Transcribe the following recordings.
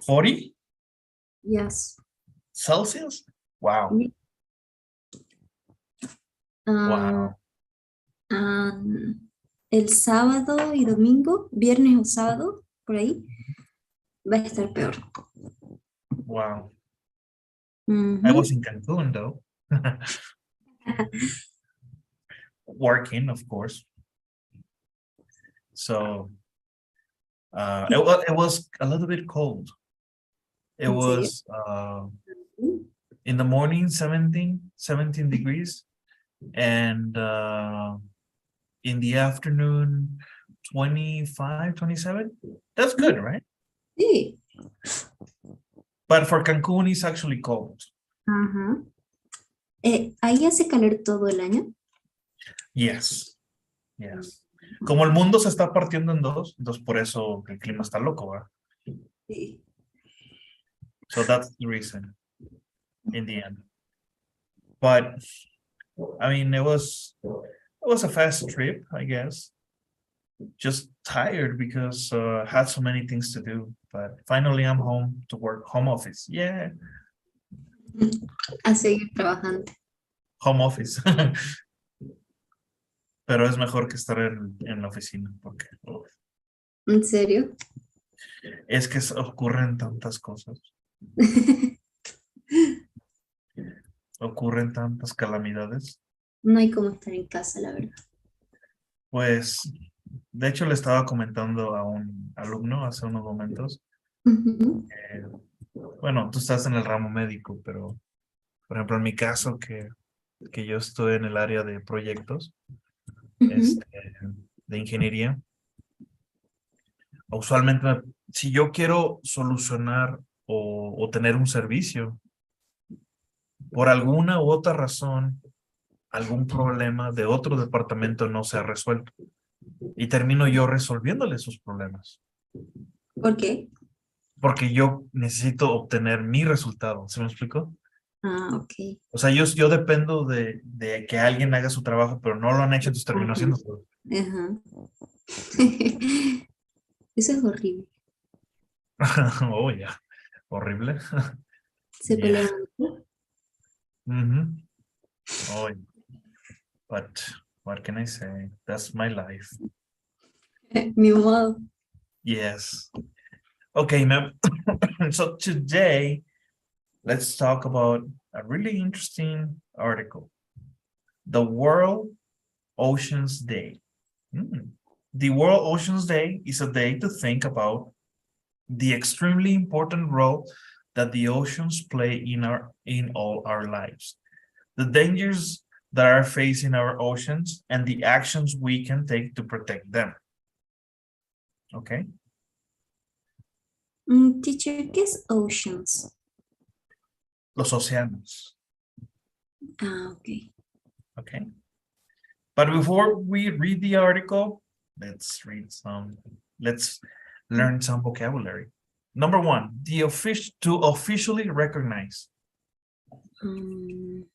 40 Yes. Celsius? Wow. Wow. El sábado y domingo, viernes o sábado, por ahí, va a estar peor. Wow. Ujú. I was in Cancun though. Working, of course. So it was a little bit cold. It ¿En serio? was in the morning 17 degrees, and in the afternoon 25, 27. That's good, right? Sí. But for Cancun, it's actually cold. Ajá. ¿Ahí hace calor todo el año? Yes. Yes. Como el mundo se está partiendo en dos, entonces por eso el clima está loco, ¿verdad? Sí. So that's the reason in the end. But I mean, it was a fast trip, I guess. Just tired because I had so many things to do. But finally, I'm home to work home office. Yeah, A seguir trabajando. home office. Pero es mejor que estar en la oficina porque ¿En serio? es que ocurren tantas cosas, ocurren tantas calamidades. No hay como estar en casa, la verdad. Pues, de hecho, le estaba comentando a un alumno hace unos momentos. Ujú. Bueno, tú estás en el ramo médico, pero, por ejemplo, en mi caso, que yo estoy en el área de proyectos, Ujú. de ingeniería, usualmente, si yo quiero solucionar o tener un servicio, por alguna u otra razón, algún problema de otro departamento no se ha resuelto. Y termino yo resolviéndole sus problemas. ¿Por qué? Porque yo necesito obtener mi resultado. ¿Se me explicó? Ah, ok. O sea, yo dependo de que alguien haga su trabajo, pero no lo han hecho, entonces termino Ajá. haciendo. Ajá. Eso es horrible. Oh, ya. Horrible. Se Yeah. pelean mucho. Mhm. Oh, yeah. But what can I say? That's my life. Ni modo. Yes. Okay, ma'am. So today, let's talk about a really interesting article. The World Oceans Day. The World Oceans Day is a day to think about the extremely important role that the oceans play in all our lives, the dangers that are facing our oceans, and the actions we can take to protect them. Okay. Teacher, ¿qué es oceans? Los océanos. Ah, ok. Okay. But before we read the article, let's learn some vocabulary. Number one, to officially recognize. Um,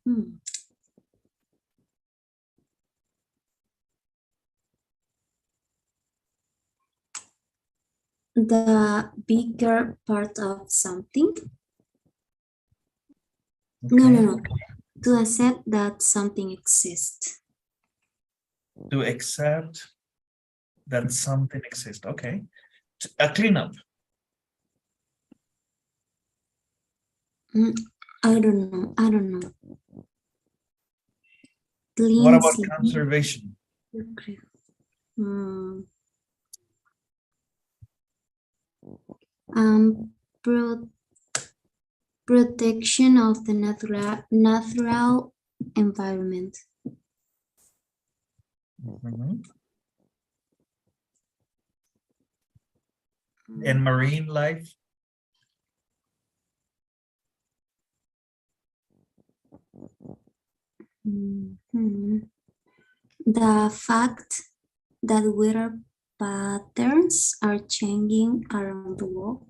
hmm. The bigger part of something. Okay. No. To accept that something exists. To accept that something exists. Okay. A cleanup. I don't know. What about Clean. conservation? Pro protection of the natural environment. And marine life. The fact that weather patterns are changing around the world.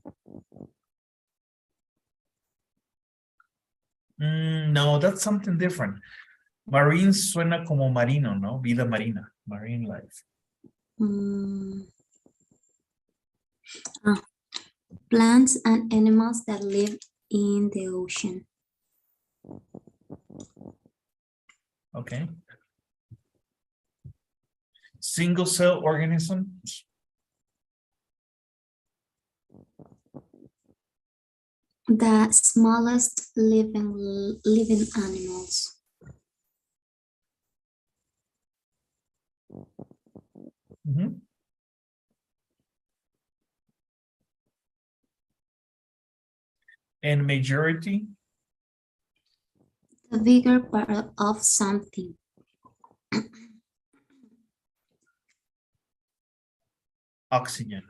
No, that's something different. Marine suena como marino, ¿no? Vida marina, marine life. Mm, ah, plants and animals that live in the ocean. Okay. Single cell organisms. The smallest living animals. Mhm. And majority. The bigger part of something. Oxygen.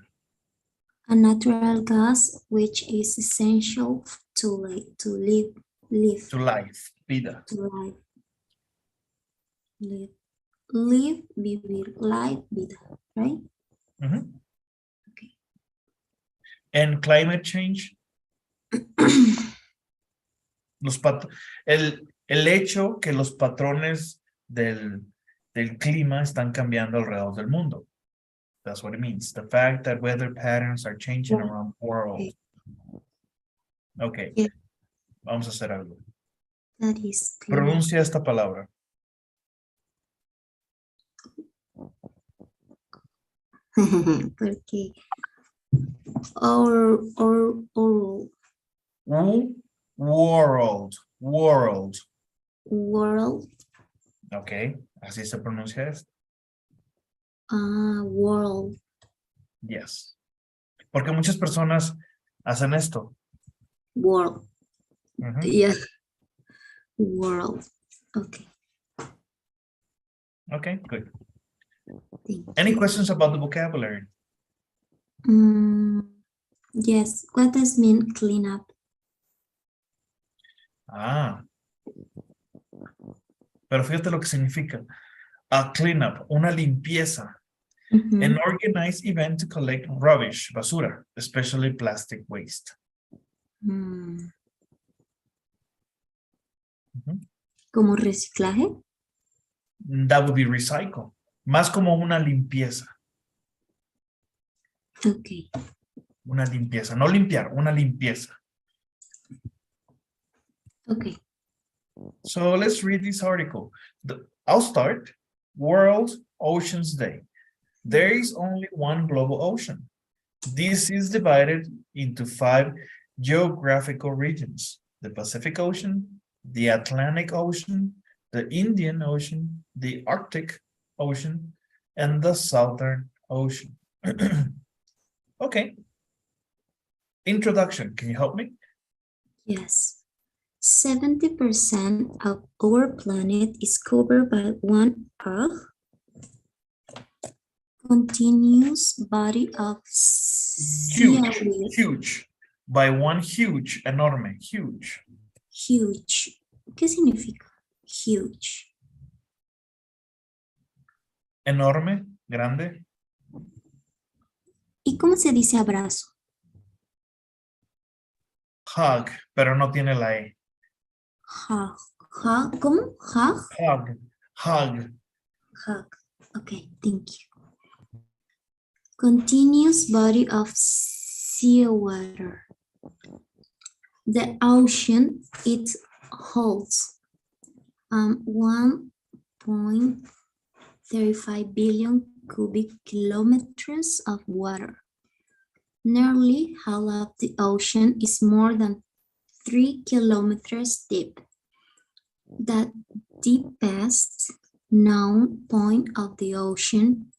A natural gas which is essential to live, To life. Vida. to live, vivir, life, vida, right? Mhm. Okay. And climate change. El hecho que los patrones del clima están cambiando alrededor del mundo. That's what it means. The fact that weather patterns are changing around the world. Okay. Yeah. Vamos a hacer algo. That is clear. Pronuncia esta palabra. Porque or World. world, Ok, así se pronuncia esto. world, Yes. Porque muchas personas hacen esto. world, Ujú. yeah, world. Okay, Okay, good. thank Any you. questions about the vocabulary? Yes, what does mean clean up? Ah. Pero fíjate lo que significa. A cleanup, una limpieza. An organized event to collect rubbish, basura, especially plastic waste. Mm, Ujú. ¿Como reciclaje? That would be recycle. Más como una limpieza. Okay. Una limpieza. No limpiar, una limpieza. Okay. So let's read this article. I'll start. World Oceans Day. There is only one global ocean. This is divided into 5 geographical regions: the Pacific Ocean, the Atlantic Ocean, the Indian Ocean, the Arctic Ocean, and the Southern Ocean. Okay. Introduction. Can you help me? Yes. 70% of our planet is covered by one Earth continuous body of Huge. By one huge, enorme, huge. Huge. ¿Qué significa? Huge. Enorme, grande. ¿Y cómo se dice abrazo? Hug, pero no tiene la E. Hug. ¿Cómo? Hug. Okay, thank you. Continuous body of seawater. The ocean, it holds 1.35 billion cubic kilometers of water. Nearly half of the ocean is more than 3 kilometers deep. The deepest known point of the ocean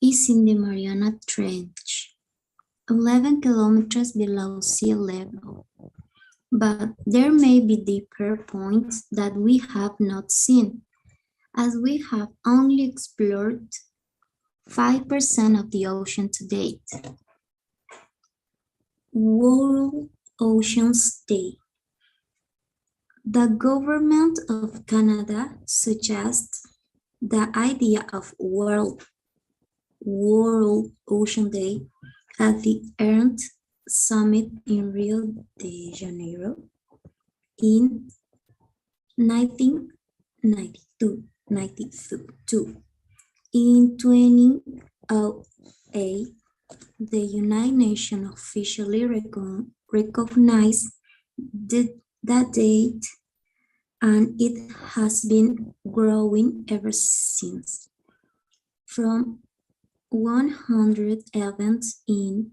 is in the Mariana Trench, 11 kilometers below sea level. But there may be deeper points that we have not seen, as we have only explored 5% of the ocean to date. World Oceans Day. The government of Canada suggests the idea of World Ocean Day at the Earth Summit in Rio de Janeiro in 1992. 92. In 2008, the United Nations officially recognized that date, and it has been growing ever since. From 100 events in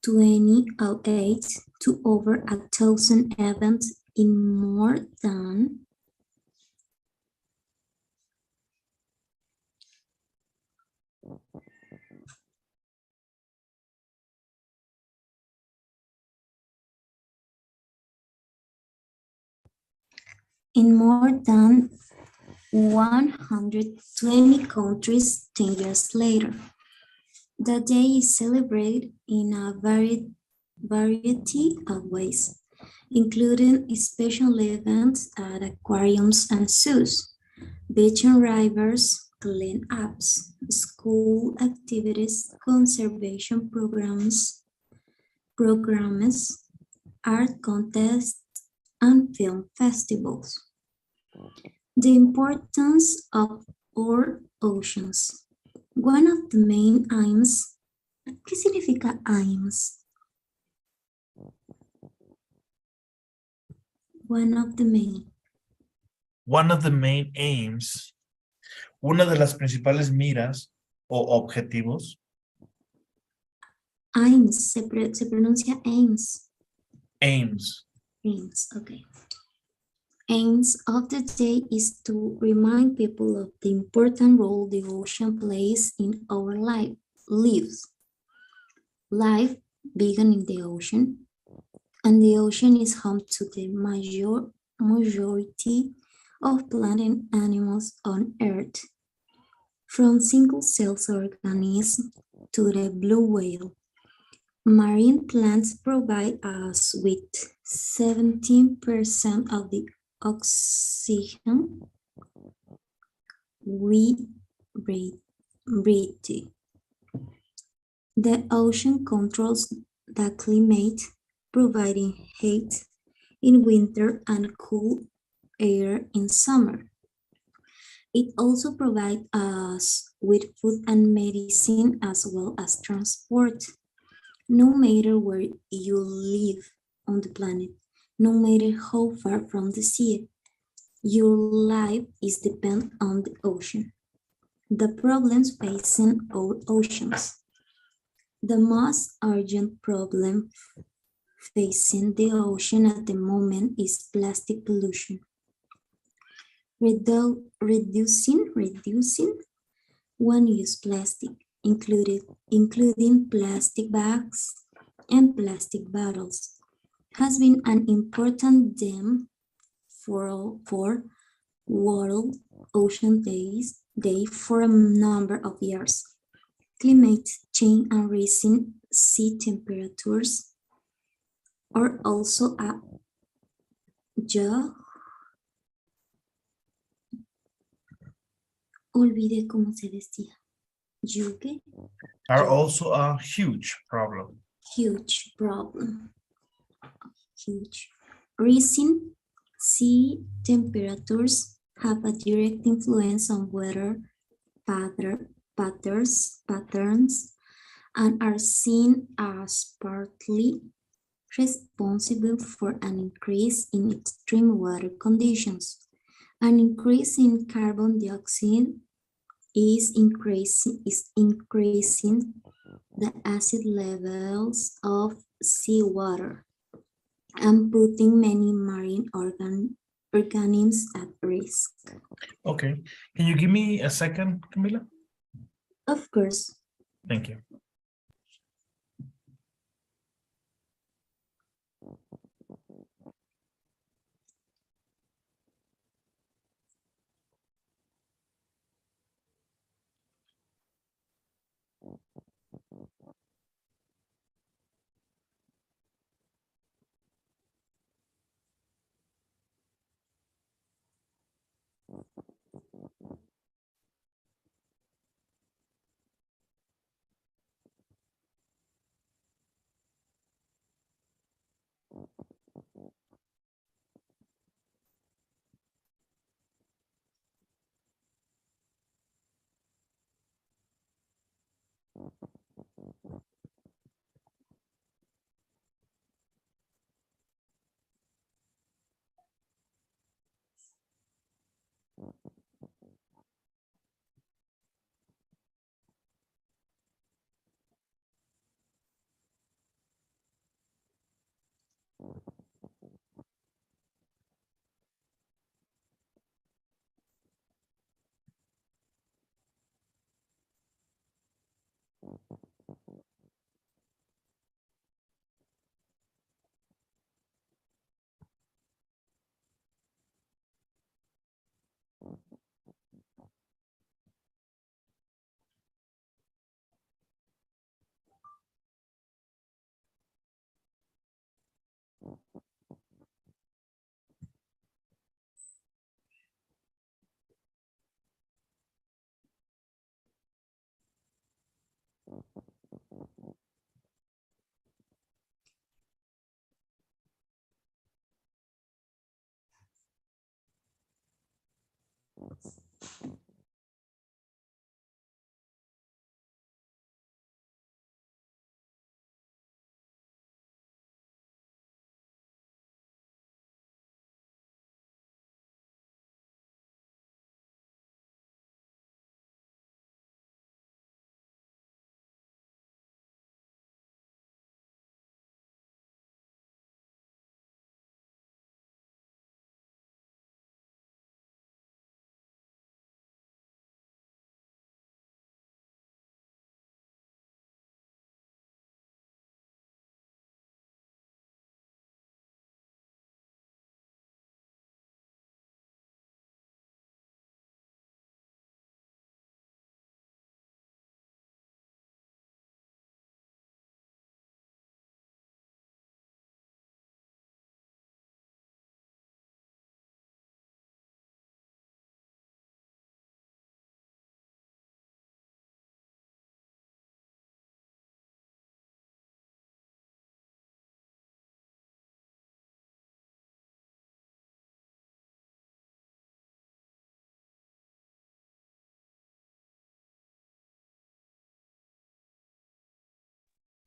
2008 to over 1,000 events in more than 120 countries 10 years later. The day is celebrated in a variety of ways, including special events at aquariums and zoos, beach and rivers, clean-ups, school activities, conservation programs, art contests, and film festivals. The importance of our oceans. One of the main aims. ¿Qué significa aims? One of the main. One of the main aims, una de las principales miras o objetivos. Aims, se pronuncia aims. Aims. Aims, okay. Aims of the day is to remind people of the important role the ocean plays in our lives. Life began in the ocean, and the ocean is home to the majority of plant and animals on Earth, from single-celled organisms to the blue whale. Marine plants provide us with 17% of the oxygen we breathe. The ocean controls the climate, providing heat in winter and cool air in summer. It also provides us with food and medicine as well as transport. No matter where you live on the planet, no matter how far from the sea, your life is dependent on the ocean. The problems facing our oceans. The most urgent problem facing the ocean at the moment is plastic pollution. Reducing one-use plastic, including plastic bags and plastic bottles, has been an important theme for World Ocean Day for a number of years. Climate change and rising sea temperatures are also a olvidé cómo se decía. Are also a huge problem. Huge problem. Huge. Rising sea temperatures have a direct influence on weather patterns and are seen as partly responsible for an increase in extreme weather conditions. An increase in carbon dioxide is increasing the acid levels of seawater and putting many marine organisms at risk. Okay, can you give me a second, Camila? Of course. Thank you.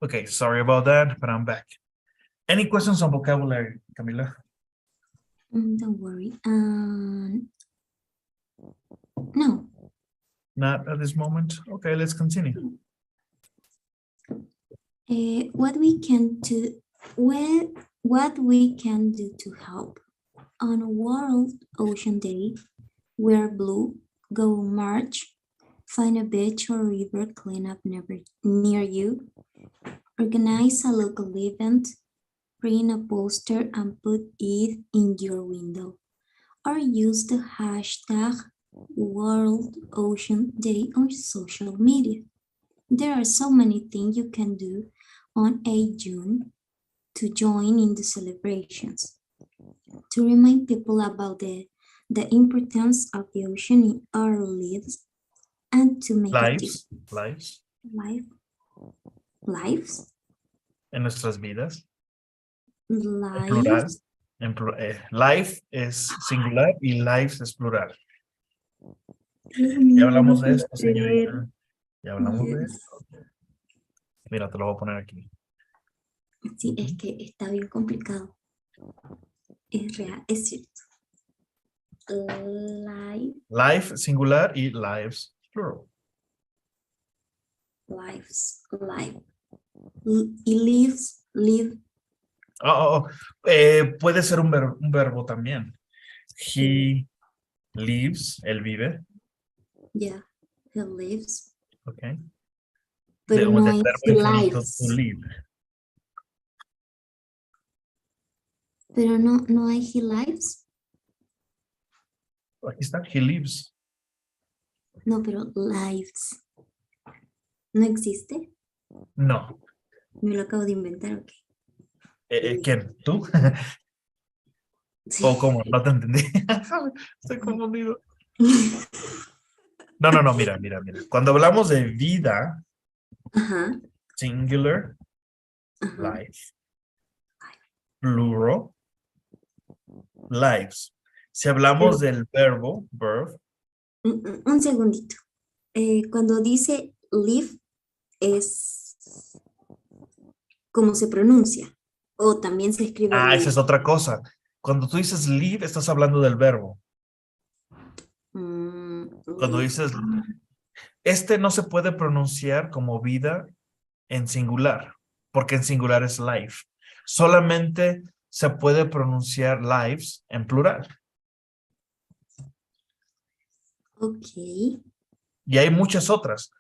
Okay, sorry about that, but I'm back. Any questions on vocabulary, Camila? Don't worry. No. Not at this moment. Okay, let's continue. What we can do, what we can do to help. On World Ocean Day, wear blue, go march, find a beach or river cleanup near you, organize a local event, print a poster and put it in your window, or use the hashtag World Ocean Day on social media. There are so many things you can do on 8 June to join in the celebrations, to remind people about the importance of the ocean in our lives and to make a Lives, difference. lives, Lives, en nuestras vidas, en plural. lives. Life es singular y lives es plural. Dios Ya mío, hablamos no de puedo esto, creer. señorita. Ya hablamos de Yes. esto. Mira, te lo voy a poner aquí. Sí, es que está bien complicado. Es real, es cierto. Life singular y lives plural. Lives, live. Y lives, live. Puede ser un verbo también. He lives, él vive. Yeah, he lives. Ok. Pero no Del es verbo he infinito lives. to live. Pero no hay he lives. Aquí está, he lives. No, pero lives. ¿No existe? No. Me lo acabo de inventar, ok. ¿Quién? ¿Tú? Sí. ¿O cómo? No te entendí. Estoy confundido. No, mira. Cuando hablamos de vida, Ajá, singular, ajá. life, plural, lives. Si hablamos del verbo, verb, Un segundito. Cuando dice live es como se pronuncia o también se escribe esa live. es otra cosa. Cuando tú dices live, estás hablando del verbo. Cuando dices, este no se puede pronunciar como vida en singular, porque en singular es life. Solamente se puede pronunciar lives en plural. Ok. Y hay muchas otras.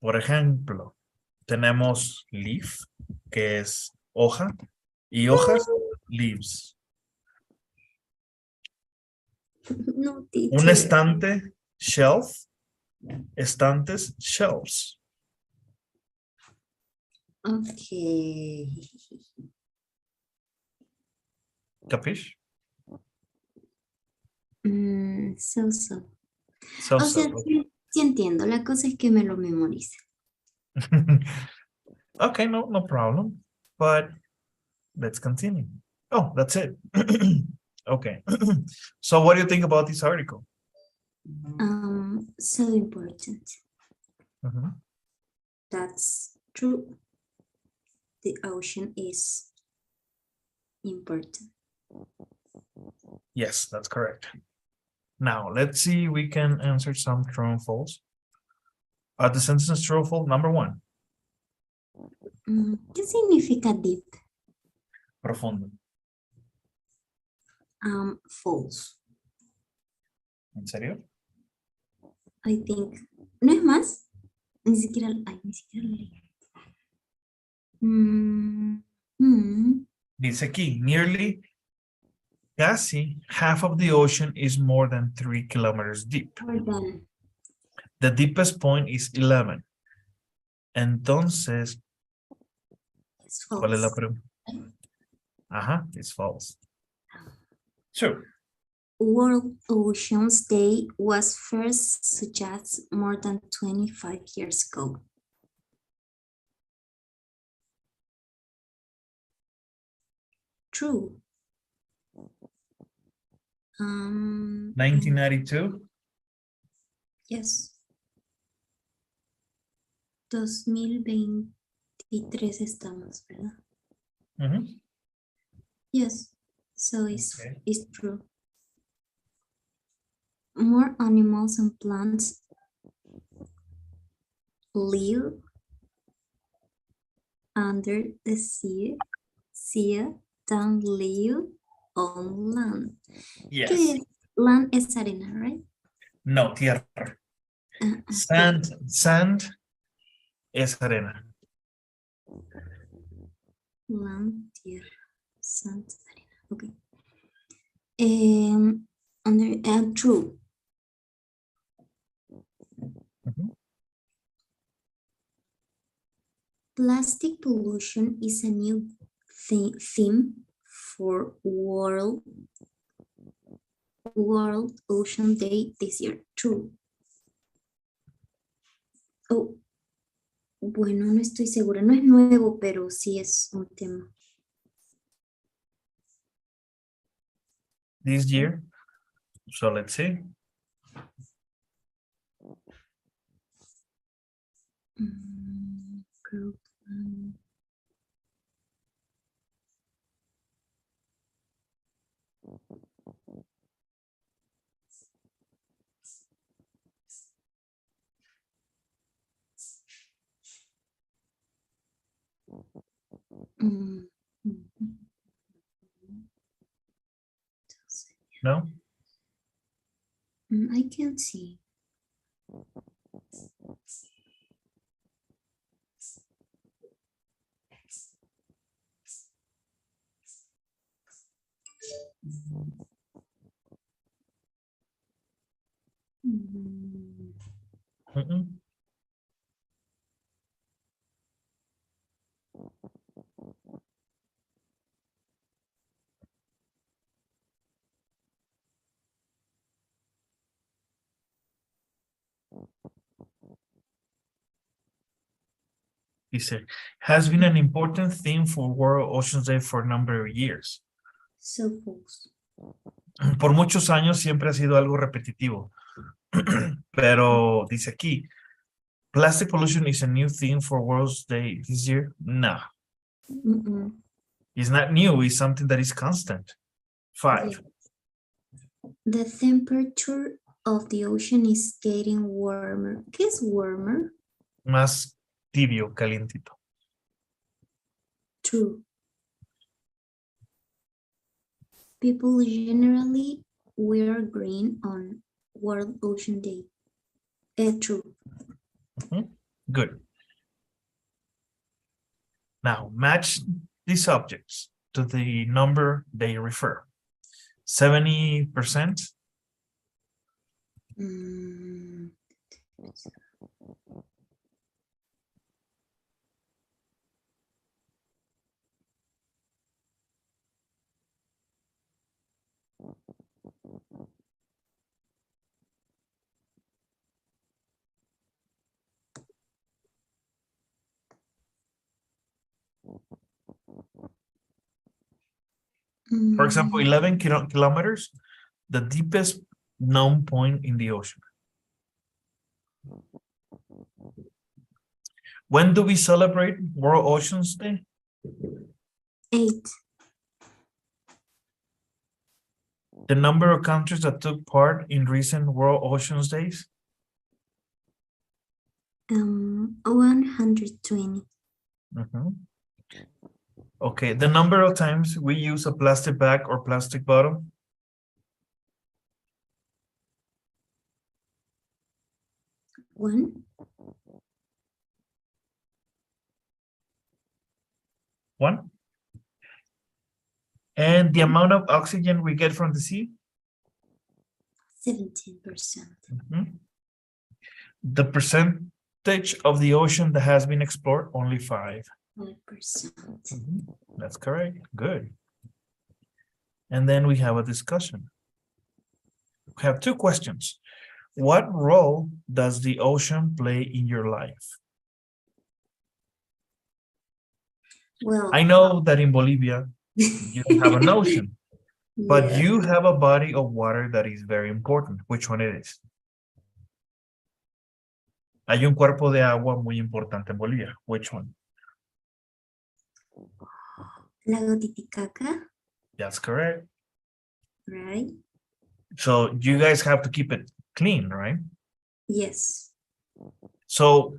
Por ejemplo, tenemos leaf, que es hoja, y hojas, leaves. No, Un teacher. estante, shelf, estantes, shelves. Ok. ¿Capish? So. So, O so. sea, sí entiendo. La cosa es que me lo memorice. Okay, no problem. But let's continue. Oh, that's it. Okay. So what do you think about this article? So important. Mhm. That's true. The ocean is important. Yes, that's correct. Now, let's see if we can answer some true and false. Are the sentences true or false? Number one, ¿Qué significa deep? profundo. False. ¿En serio? I think. ¿No es más? Ni siquiera lo leí. Dice aquí, nearly, casi, half of the ocean is more than 3 kilometers deep. More than. The deepest point is 11. Entonces, It's ¿cuál es la false. pregunta? Ajá, it's false. True. World Oceans Day was first suggested more than 25 years ago. True. 1992. Yes. 2023 estamos, ¿verdad? Mhm. Yes. So it's, Okay. it's true. More animals and plants live under the sea than live on land. Yes. ¿Qué es? Land es arena, right? No, tierra. Sand es arena. Land, tierra, sand, arena. Okay. True. Mhm. Plastic pollution is a new theme for World Ocean Day this year. True. Oh, bueno, no estoy segura. No es nuevo, pero sí es un tema. This year. So let's see. No? I can't see. Mm-mm. Dice, has been an important theme for World Oceans Day for a number of years. So false. Por muchos años siempre ha sido algo repetitivo. Pero dice aquí, plastic pollution is a new theme for World's Day this year. No, it's not new. It's something that is constant. 5. Yeah. The temperature of the ocean is getting warmer. ¿Qué es warmer? Más tibio, calientito. True. People generally wear green on World Ocean Day. True. Good. Now, match these objects to the number they refer. 70%. Mm, For example, 11 kilometers, the deepest known point in the ocean. When do we celebrate World Oceans Day? 8. The number of countries that took part in recent World Oceans Days? 120. Okay, the number of times we use a plastic bag or plastic bottle? 1. 1. And the amount of oxygen we get from the sea? 17%. The percentage of the ocean that has been explored, only 5. 5%. That's correct. Good. And then we have a discussion. We have 2 questions. What role does the ocean play in your life? Well, I know that in Bolivia, you don't have an ocean, but yeah. you have a body of water that is very important. Which one it is? Hay un cuerpo de agua muy importante en Bolivia. Which one? Lago Titicaca, That's correct. right? So you guys have to keep it clean, right? Yes. So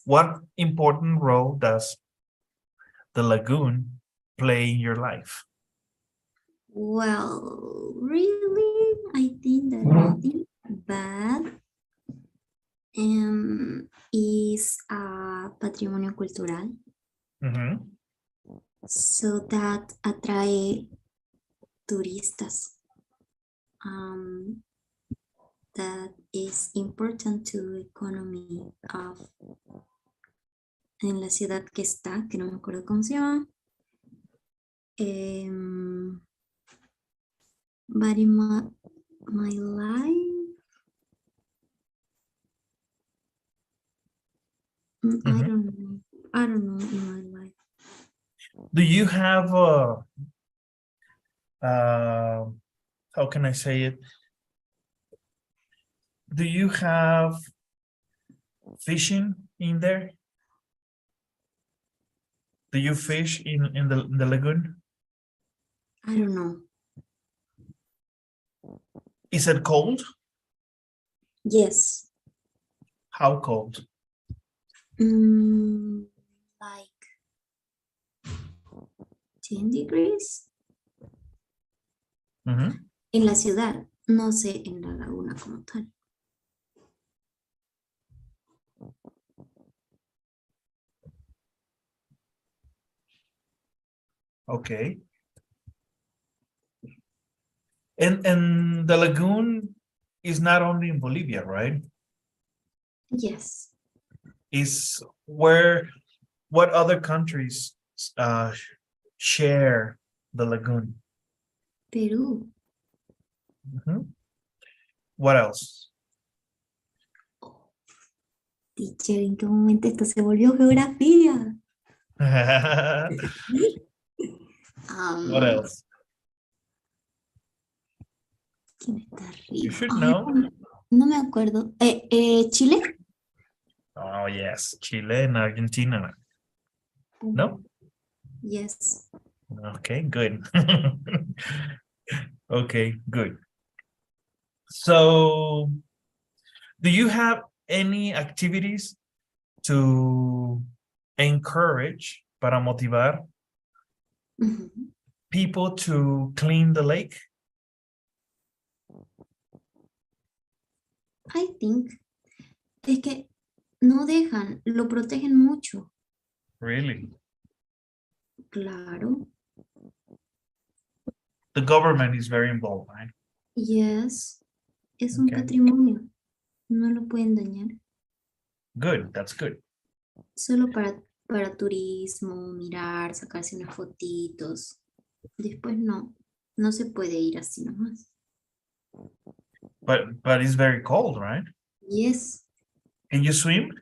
what important role does the lagoon play in your life? Well, really, I think that nothing bad is a patrimonio cultural. So that atrae turistas. That is important to economy of en la ciudad que está, que no me acuerdo cómo se llama. But in my life, I don't know in my life. Do you have how can I say it? Do you have fishing in there? Do you fish in the lagoon? I don't know. Is it cold? Yes. How cold? Like 10 degrees. En la ciudad, no sé en la laguna como tal. Okay. And the lagoon is not only in Bolivia, right? Yes. Is where, what other countries share the lagoon? Perú. What else? Teacher, ¿en qué momento esto se volvió geografía? What else? ¿Quién está arriba? You should know. No me acuerdo. ¿Chile? Oh, yes. Chile and Argentina. No? Yes. Okay, good. Okay, good. So Do you have any activities to encourage, para motivar Ujú. people to clean the lake? I think es que no dejan, lo protegen mucho. Really? Claro. The government is very involved, right? Yes. Es un Okay. patrimonio. No lo pueden dañar. Good, that's good. Solo para turismo, mirar, sacarse unas fotitos. Después no. No se puede ir así nomás. But it's very cold, right? Yes. Can you swim?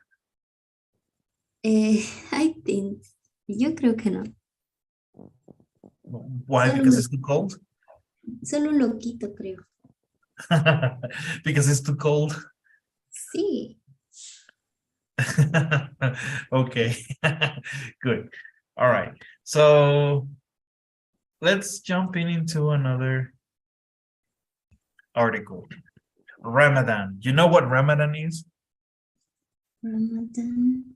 I think. Yo creo que no. Why? Solo Because un, it's too cold? solo un loquito, creo. Because it's too cold? Sí. Okay, good. All right. So let's jump into another article. Ramadan. You know what Ramadan is? Ramadan.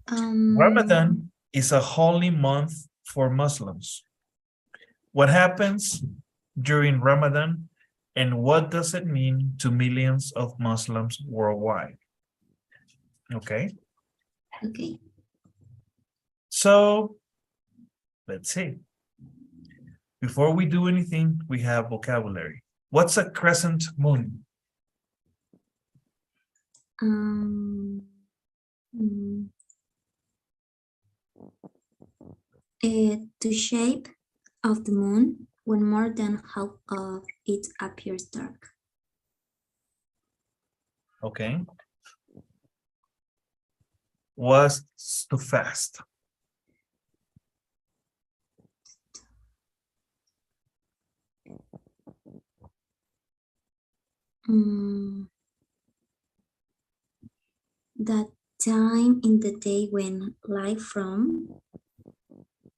Um, Ramadan is a holy month for Muslims. What happens during Ramadan and what does it mean to millions of Muslims worldwide? Okay, okay. so let's see. Before we do anything, we have vocabulary. What's a crescent moon? Um, mm, the shape of the moon when more than half of it appears dark. Okay. Was to fast? Mm, that time in the day when light from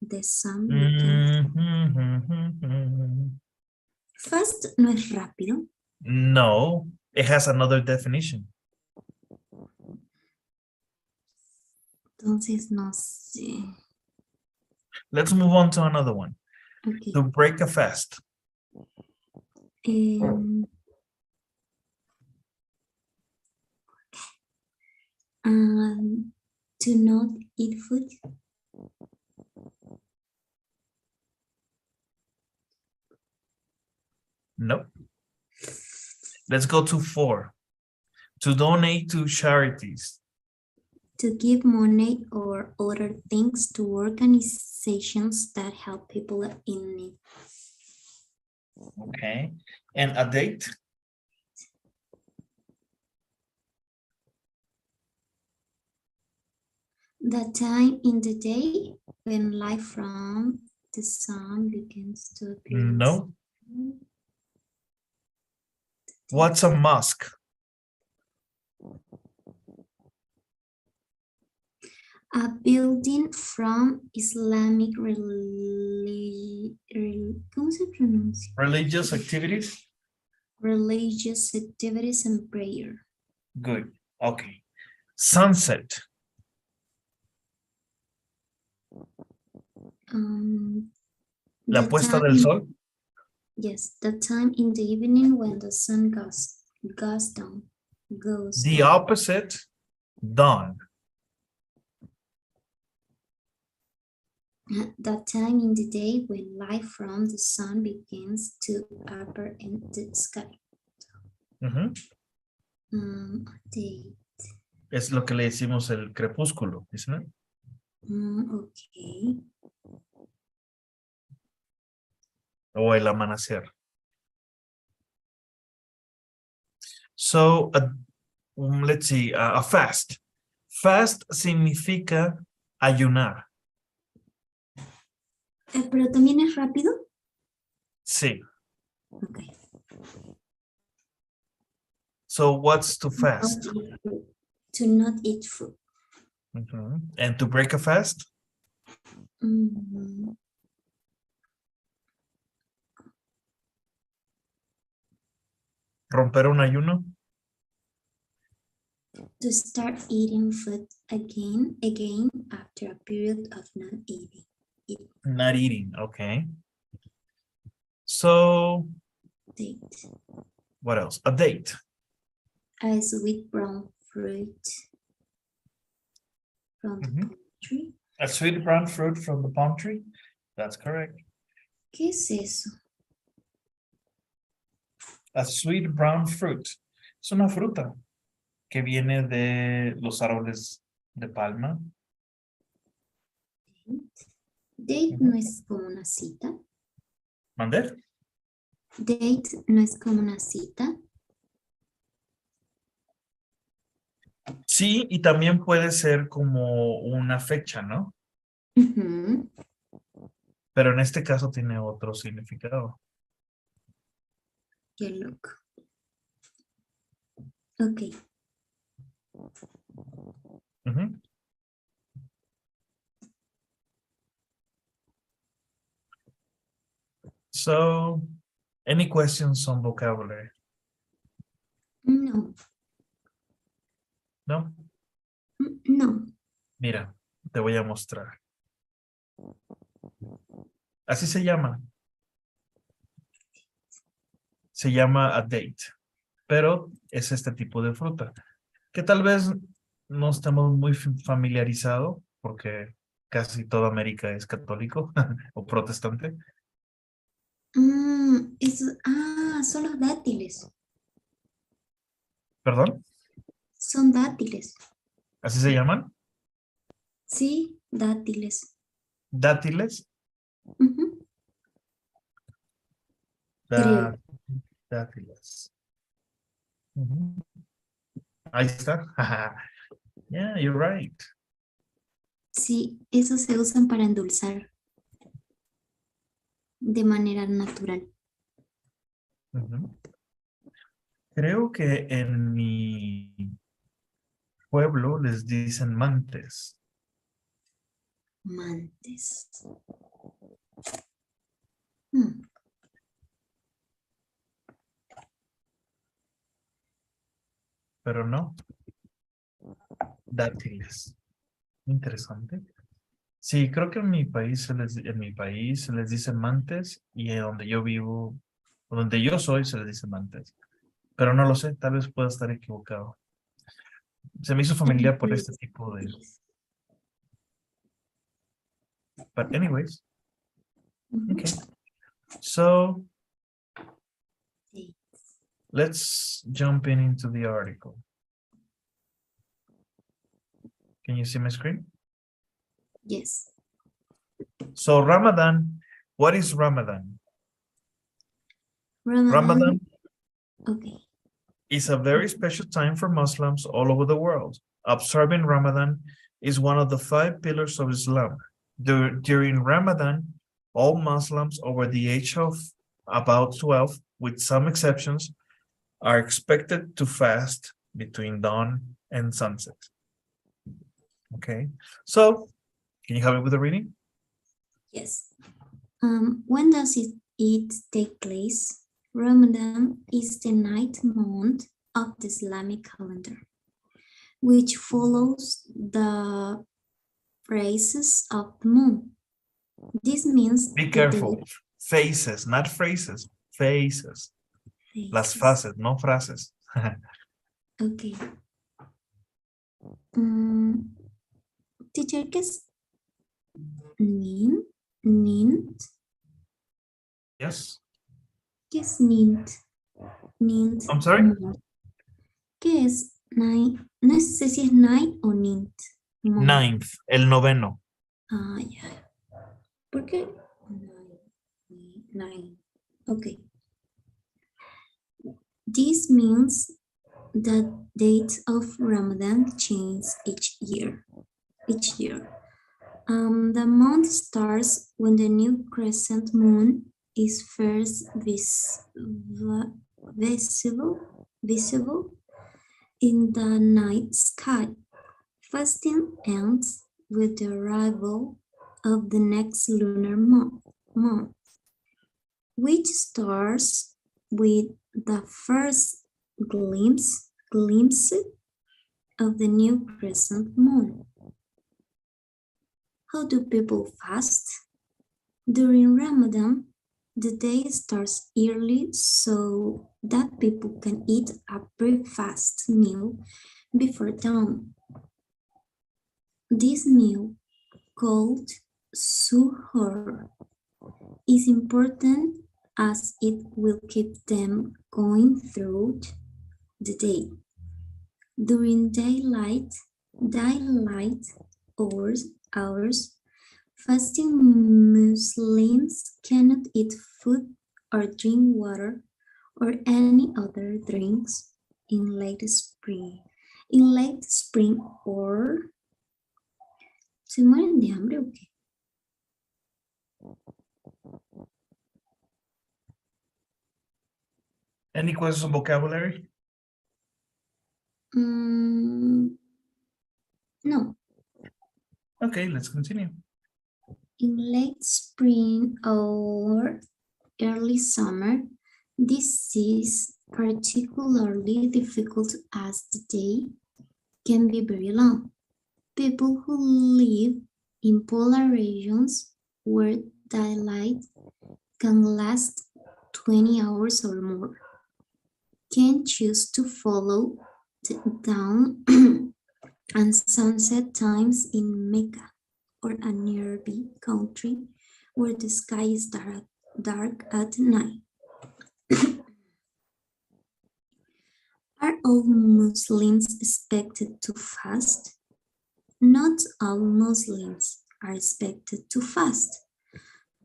the sun begins. Fast no es rápido. No, it has another definition. Entonces no sé. Let's move on to another one. Okay. To break a fast. To not eat food. Nope. Let's go to 4. To donate to charities. To give money or other things to organizations that help people in need. Okay. And a date? The time in the day when light from the sun begins to appear. No. What's a mosque? A building from Islamic ¿cómo se pronuncia? Religious activities? Religious activities and prayer. Good. Okay. Sunset. La The puesta del time- sol. Yes, the time in the evening when the sun goes down. The opposite, dawn. That time in the day when light from the sun begins to appear in the sky. Day. Es lo que le decimos el crepúsculo, isn't it? Okay. O el amanecer. So, let's see, a fast. Fast significa ayunar. Pero también es rápido. Sí. Okay. So, what's to fast? To not eat food. And to break a fast? Romper un ayuno. To start eating food again after a period of not eating. Not eating, okay. So, Date. what else? A date. A sweet brown fruit from the palm tree. A sweet brown fruit from the palm tree. That's correct. ¿Qué es eso? A sweet brown fruit. Es una fruta que viene de los árboles de palma. Date no es como una cita. ¿Mandé? Date no es como una cita. Sí, y también puede ser como una fecha, ¿no? Ujú. Pero en este caso tiene otro significado. Qué loco. Ok. Ujú. So, any questions on vocabulary? No. No. No. Mira, te voy a mostrar. Así se llama. Se llama a date, pero es este tipo de fruta, que tal vez no estamos muy familiarizados porque casi toda América es católico o protestante. Son los dátiles. ¿Perdón? Son dátiles. ¿Así se llaman? Sí, dátiles. Dátiles. Ujú. Dá- Creo. Dátiles. Ujú. Ahí está. Yeah, you're right. Sí, esos se usan para endulzar de manera natural. Ujú. Creo que en mi pueblo les dicen mantes. Mantes. Hmm. Pero no, dátiles. Interesante. Sí, creo que en mi país se les dice mantes y en donde yo vivo, o donde yo soy, se les dice mantes. Pero no lo sé, tal vez pueda estar equivocado. Se me hizo familiar por este tipo de... But anyways, Ujú. okay. So, Sí. let's jump into the article. Can you see my screen? Yes. So, Ramadan, what is Ramadan? Ramadan Okay. is a very special time for Muslims all over the world. Observing Ramadan is one of the 5 pillars of Islam. During Ramadan, all Muslims over the age of about 12, with some exceptions, are expected to fast between dawn and sunset. Okay, so can you help me with the reading? Yes. When does it take place? Ramadan is the 9th month of the Islamic calendar, which follows the phases of the moon. This means Be the careful. Phases, not phrases. Phases. Las fases, no frases. Okay. Teacher, ¿qué es Nint? Yes. ¿Qué es Nint? Nint. I'm sorry? ¿Qué es Nine? No sé si es Nine o Nint. Ninth, el noveno. Ah, ya. ¿Por qué? Nine. Okay. This means that dates of Ramadan change each year. The month starts when the new crescent moon is first visible in the night sky. Fasting ends with the arrival of the next lunar month, which starts with the first glimpse of the new crescent moon. How do people fast? During Ramadan, the day starts early so that people can eat a breakfast meal before dawn. This meal, called suhoor, is important as it will keep them going throughout the day. During daylight hours, fasting Muslims cannot eat food or drink water or any other drinks in late spring. In late spring or ¿se mueren de hambre o qué? Any questions on vocabulary? No. Okay, let's continue. In late spring or early summer, this is particularly difficult as the day can be very long. People who live in polar regions where daylight can last 20 hours or more can choose to follow the dawn and sunset times in Mecca or a nearby country where the sky is dark at night. Are all Muslims expected to fast? Not all Muslims are expected to fast.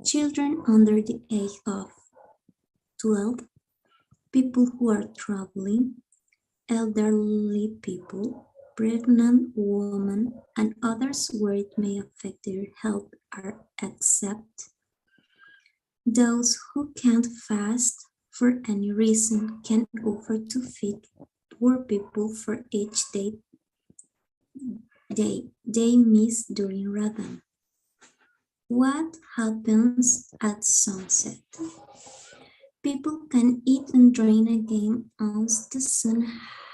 Children under the age of 12, people who are traveling, elderly people, pregnant women, and others where it may affect their health are exempt. Those who can't fast for any reason can offer to feed poor people for each day they miss during Ramadan. What happens at sunset? People can eat and drink again once the sun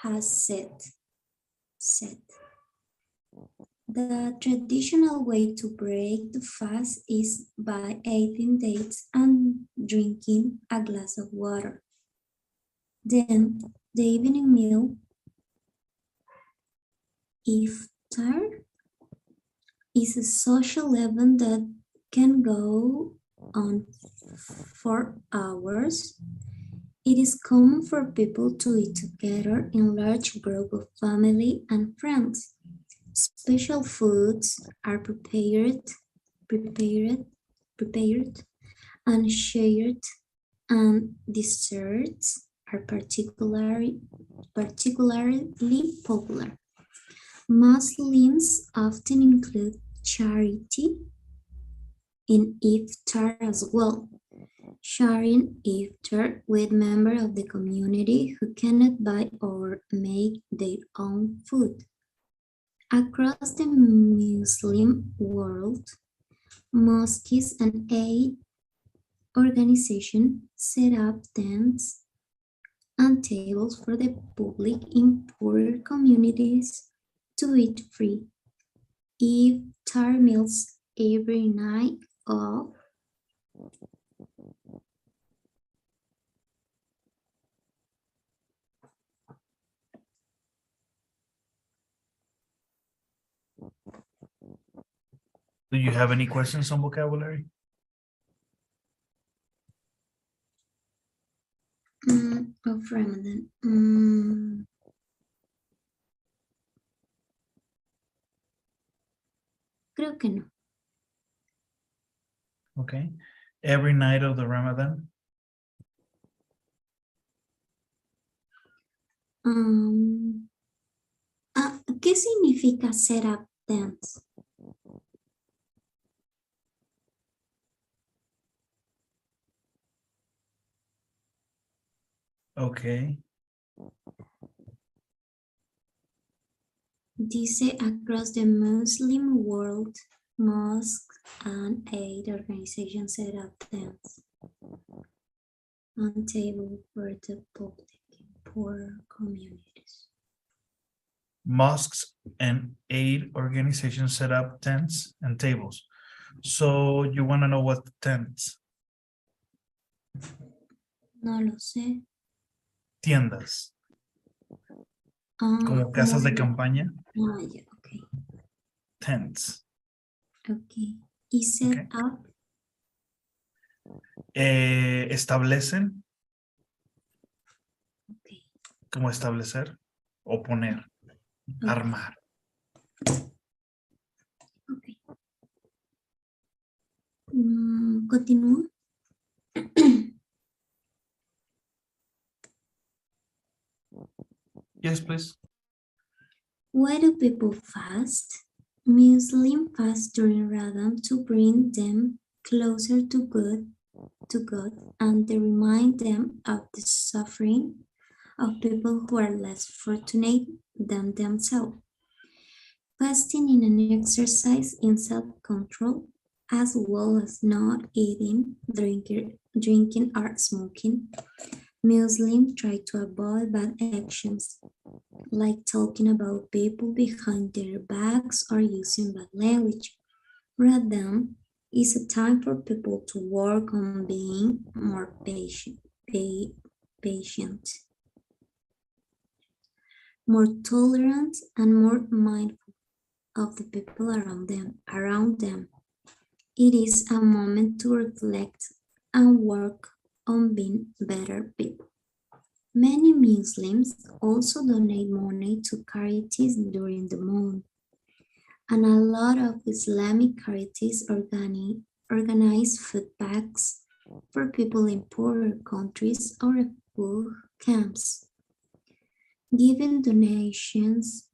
has set. The traditional way to break the fast is by eating dates and drinking a glass of water. Then the evening meal, iftar, is a social event that can go on for hours. It is common for people to eat together in large groups of family and friends. Special foods are prepared and shared, and desserts are particularly popular. Muslims often include charity in iftar as well, sharing iftar with members of the community who cannot buy or make their own food. Across the Muslim world, mosques and aid organizations set up tents and tables for the public in poorer communities to eat free. Iftar meals every night of Do you have any questions on vocabulary? of Ramadan. Creo que no. Okay. Every night of the Ramadan? ¿Qué significa set up tents? Okay. Dice across the Muslim world, mosques and aid organizations set up tents on table for the public in poor communities. Mosques and aid organizations set up tents and tables. So you want to know what tents? No lo sé. Tiendas, Ah, como casas de campaña, Ah, ya, ok. tents. Ok. Y set Ok. up. Establecen, Ok. como establecer o poner, Ok. armar. Ok. Continúa. Yes, please. Why do people fast? Muslims fast during Ramadan to bring them closer to God, and they remind them of the suffering of people who are less fortunate than themselves. Fasting is an exercise in self-control, as well as not eating, drinking or smoking. Muslims try to avoid bad actions, like talking about people behind their backs or using bad language. Ramadan is a time for people to work on being more patient, more tolerant, and more mindful of the people around them. It is a moment to reflect and work on being better people. Many Muslims also donate money to charities during the month, and a lot of Islamic charities organize food packs for people in poorer countries or refugee camps. Giving donations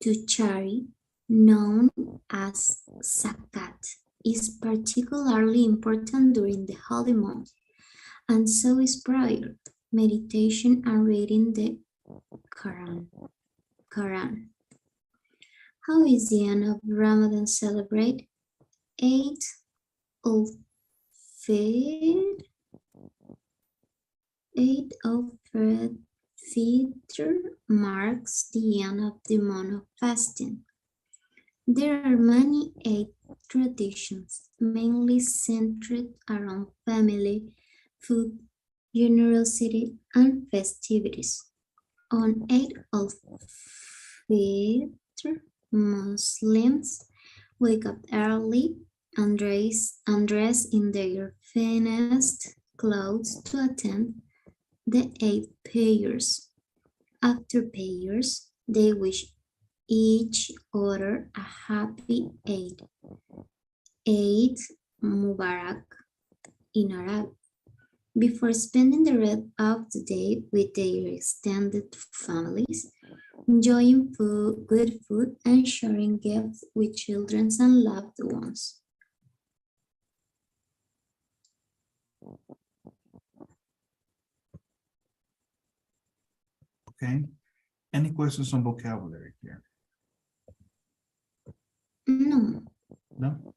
to charity, known as zakat, is particularly important during the holy month, and so is prayer, meditation, and reading the Quran. How is the end of Ramadan celebrated? Eid al-Fitr marks the end of the month of fasting. There are many Eid traditions, mainly centered around family, food, generosity, and festivities. On Eid al-Fitr, Muslims wake up early and dress in their finest clothes to attend the Eid prayers. After prayers, they wish each other a happy Eid. Eid Mubarak in Arabic. Before spending the rest of the day with their extended families, enjoying good food, and sharing gifts with children and loved ones. Okay. Any questions on vocabulary here? No, No?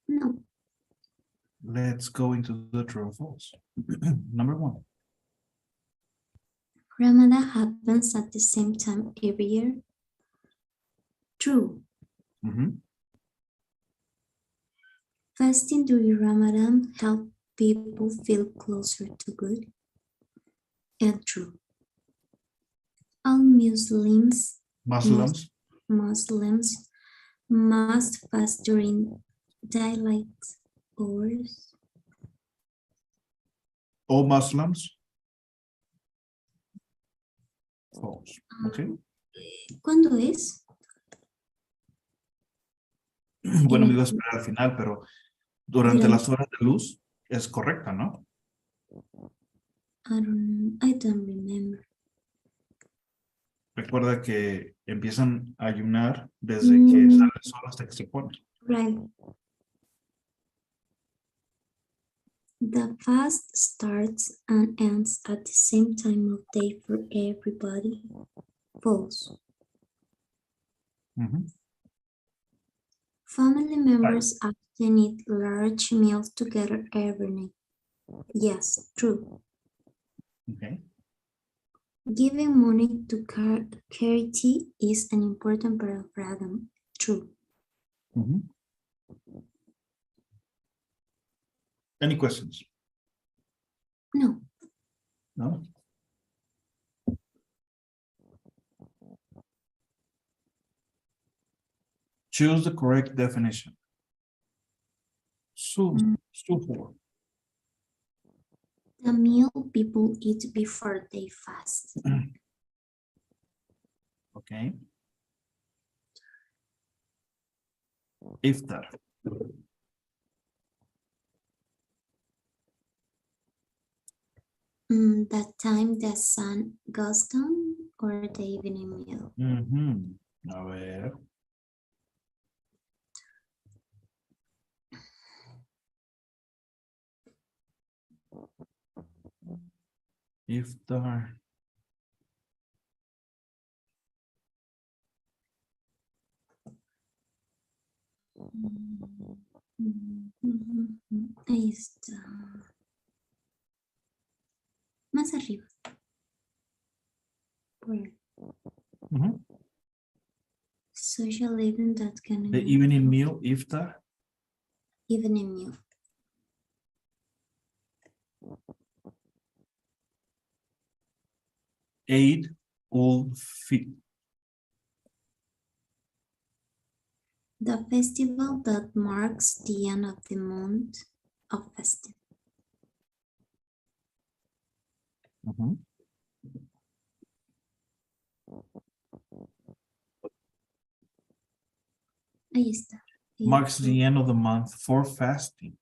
no. Let's go into the true or false. Number one. Ramadan happens at the same time every year. True. Mhm. Fasting during Ramadan helps people feel closer to God. And true. All Muslims Muslims. must fast during daylight hours. All Muslims. False. Okay. ¿Cuándo es? Bueno, En me iba a el- esperar al final, pero durante las durante- horas de luz es correcta, ¿no? I don't remember. Recuerda que empiezan a ayunar desde que Mm, sale el sol hasta que se pone. right. The fast starts and ends at the same time of day for everybody. False. Ujú. Family members often eat large meals together every night. Yes, true. Okay. Giving money to charity is an important part of Ramadan. True. Mhm. Any questions? No. No? Choose the correct definition. Suhoor. The meal people eat before they fast. Okay. Iftar. The time the sun goes down or the evening meal. Mhm. A ver. Iftar. Ahí está. Más arriba. Bueno, Mhm. social event that can The evening meal, iftar. evening meal. Eid ul-Fitr. The festival that marks the end of the month of fasting. Mhm. Ahí está. Marks the end of the month for fasting.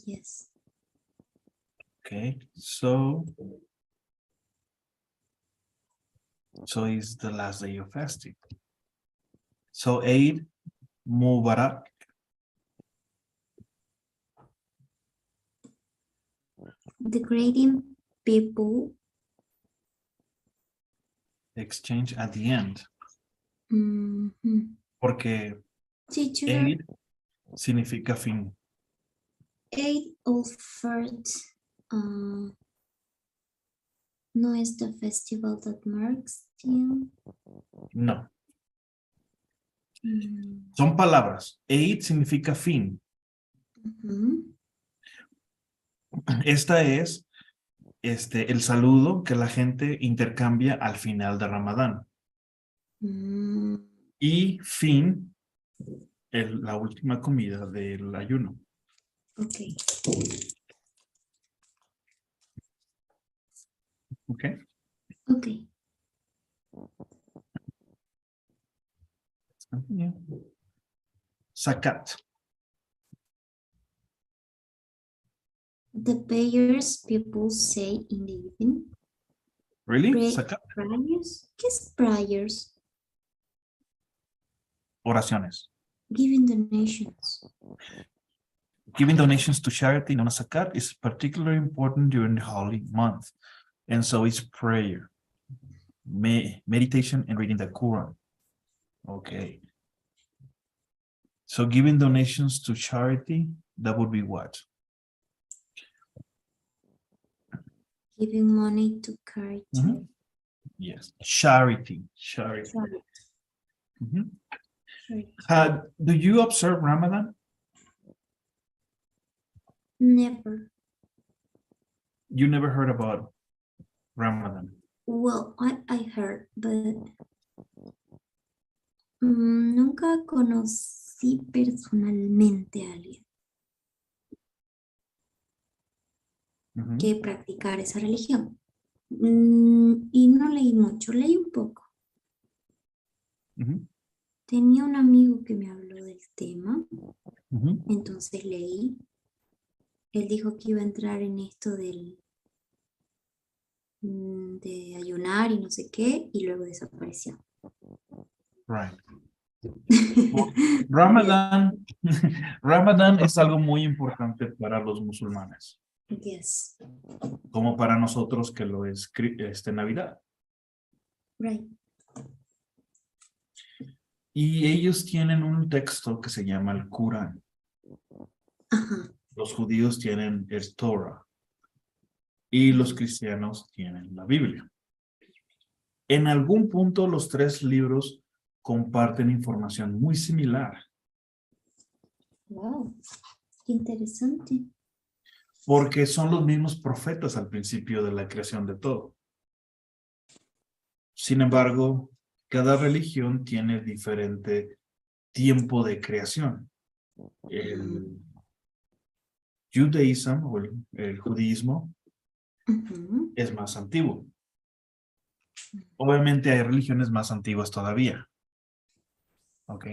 Yes. Okay, so it's the last day of fasting. So Eid Mubarak. The greeting people. Exchange at the end. Porque Teacher, Eid significa fin. Eid ul-Fitr no es the festival that marks the end. No. Son palabras. Eid significa fin. Esta es el saludo que la gente intercambia al final de Ramadán. Y fin, la última comida del ayuno. Ok. Ok. Ok. Zakat. The prayers people say in the evening. Really? Zakat. Prayers? ¿Qué es prayers? Oraciones. Giving donations. Giving donations to charity, known as zakat, is particularly important during the holy month. And so is prayer, meditation, and reading the Quran. Okay. So giving donations to charity, that would be what? Giving money to charity. Yes, charity. Charity. Do you observe Ramadan? Never. You never heard about Ramadan? Well, I heard, but nunca conocí personalmente a alguien que practicara esa religión. Y no leí mucho, leí un poco. Tenía un amigo que me habló del tema, entonces leí. Él dijo que iba a entrar en esto de ayunar y no sé qué, y luego desapareció. Right. Well, Ramadan, Ramadan es algo muy importante para los musulmanes. Yes. Como para nosotros que lo es Navidad. Right. Y ellos tienen un texto que se llama el Corán. Ajá. Los judíos tienen el Torah y los cristianos tienen la Biblia. En algún punto los tres libros comparten información muy similar, Wow. Qué interesante. porque son los mismos profetas al principio de la creación de todo. Sin embargo, cada religión tiene diferente tiempo de creación. El judaísmo o el judísmo Ujú. es más antiguo. Obviamente hay religiones más antiguas todavía, ¿ok?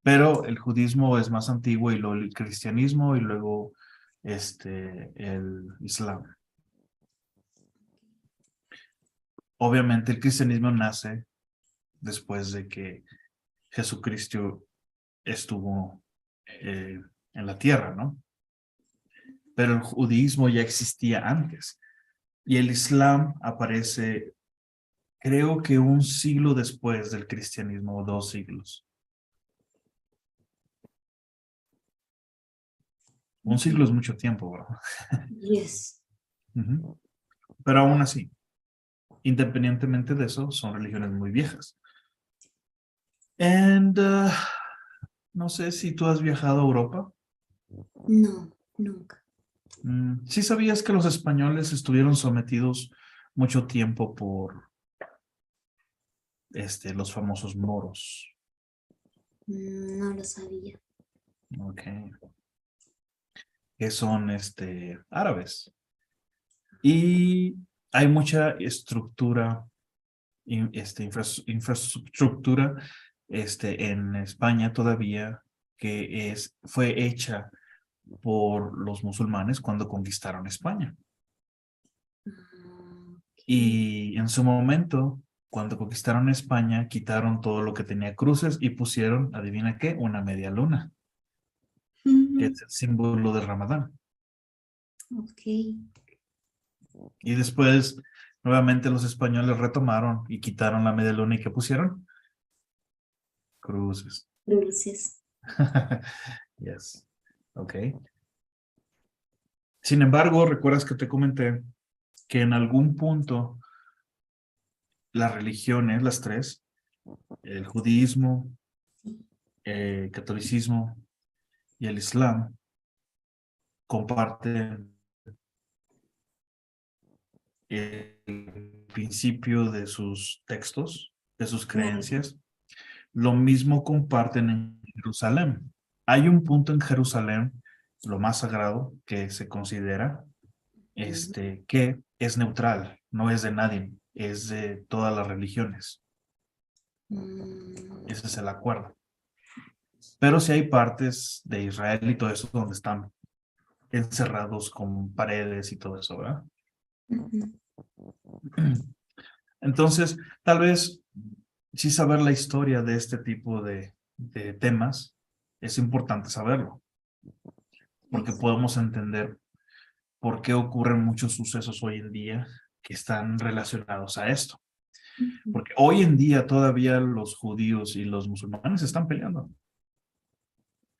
Pero el judismo es más antiguo y luego el cristianismo y luego el islam. Obviamente el cristianismo nace después de que Jesucristo estuvo en la tierra, ¿no? Pero el judaísmo ya existía antes. Y el islam aparece, creo que un siglo después del cristianismo, o 2 siglos. Un siglo es mucho tiempo, ¿verdad? Yes. Ujú. Pero aún así, independientemente de eso, son religiones muy viejas. And no sé si tú has viajado a Europa. No, nunca. ¿Sí sabías que los españoles estuvieron sometidos mucho tiempo por los famosos moros? No lo sabía. Ok. Que son árabes. Y hay mucha estructura, infraestructura en España todavía que fue hecha por los musulmanes cuando conquistaron España. Ok. Y en su momento, cuando conquistaron España, quitaron todo lo que tenía cruces y pusieron, adivina qué, una media luna, que es el símbolo del Ramadán. Ok. Y después, nuevamente los españoles retomaron y quitaron la media luna y ¿qué pusieron? Cruces. Dulces. Yes. Ok. Sin embargo, recuerdas que te comenté que en algún punto las religiones, las tres, el judaísmo, el catolicismo y el islam, comparten el principio de sus textos, de sus Right. creencias. Lo mismo comparten en Jerusalén. Hay un punto en Jerusalén, lo más sagrado, que se considera Ujú. que es neutral, no es de nadie, es de todas las religiones. Mm, Ese es el acuerdo. Pero sí hay partes de Israel y todo eso donde están encerrados con paredes y todo eso, ¿verdad? ujú. Entonces, tal vez sí saber la historia de este tipo de temas es importante saberlo, porque Yes. podemos entender por qué ocurren muchos sucesos hoy en día que están relacionados a esto. Ujú. Porque hoy en día todavía los judíos y los musulmanes están peleando,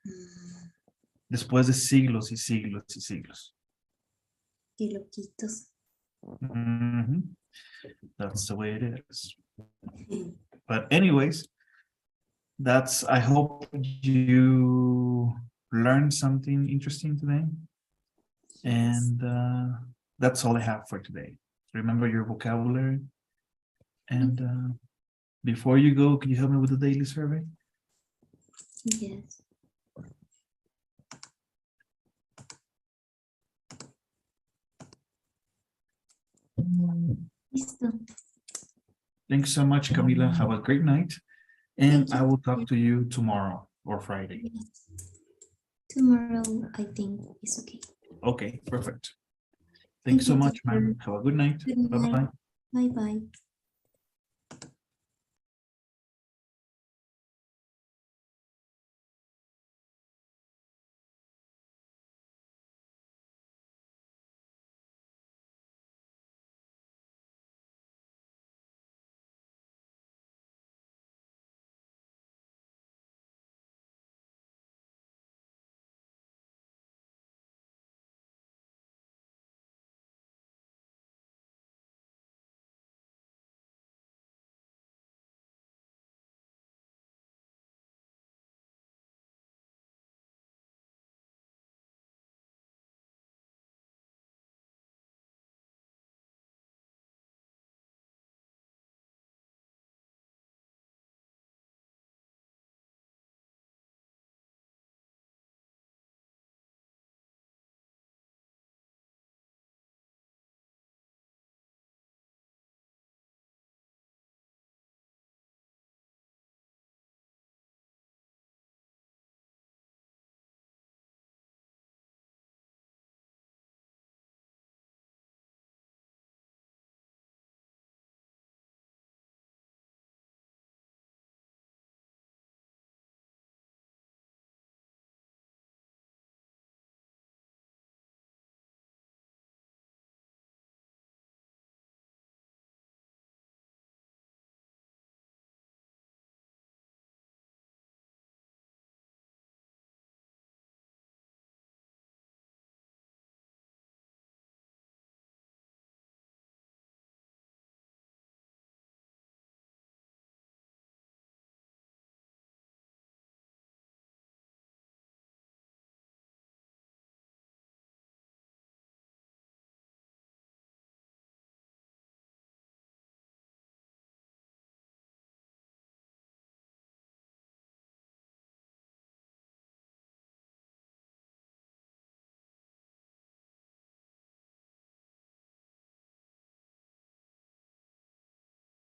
Mm, después de siglos y siglos y siglos. qué loquitos. Mhm. That's the way it is. Ujú. But anyways, I hope you learned something interesting today. Yes. And that's all I have for today. Remember your vocabulary. And before you go, can you help me with the daily survey? Yes. Listo. Thanks so much, Camila. Have a great night. And Thank I you. will talk to you tomorrow or Friday. Yes. Tomorrow, I think is okay. Okay, perfect. Thanks Thank so you, much, teacher. man. Have a good night. Good night. Bye-bye. Bye bye.